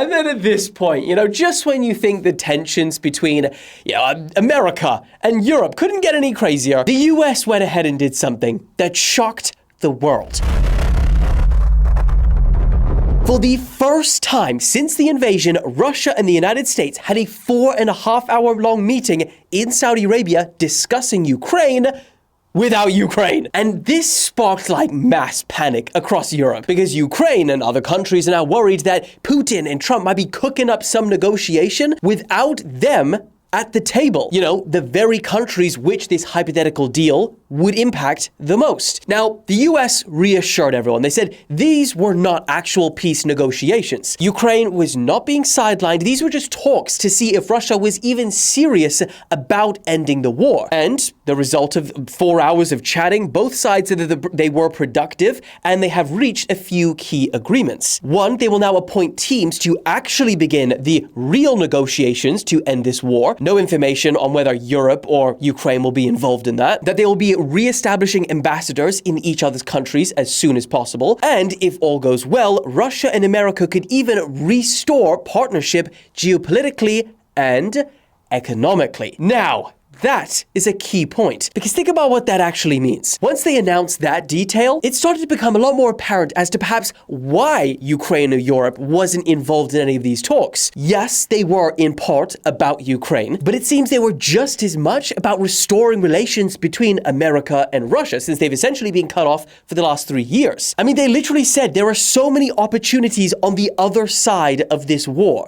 And then at this point, just when you think the tensions between, America and Europe couldn't get any crazier, the US went ahead and did something that shocked the world. For the first time since the invasion, Russia and the United States had a 4.5-hour-long meeting in Saudi Arabia discussing Ukraine without Ukraine. And this sparked mass panic across Europe because Ukraine and other countries are now worried that Putin and Trump might be cooking up some negotiation without them at the table. The very countries which this hypothetical deal would impact the most. Now, the US reassured everyone. They said these were not actual peace negotiations. Ukraine was not being sidelined. These were just talks to see if Russia was even serious about ending the war. And the result of 4 hours of chatting, both sides said that they were productive and they have reached a few key agreements. One, they will now appoint teams to actually begin the real negotiations to end this war. No information on whether Europe or Ukraine will be involved in that. That they will be re-establishing ambassadors in each other's countries as soon as possible. And if all goes well, Russia and America could even restore partnership geopolitically and economically. Now, that is a key point, because think about what that actually means. Once they announced that detail, it started to become a lot more apparent as to perhaps why Ukraine or Europe wasn't involved in any of these talks. Yes, they were in part about Ukraine, but it seems they were just as much about restoring relations between America and Russia, since they've essentially been cut off for the last 3 years. I mean, they literally said there are so many opportunities on the other side of this war.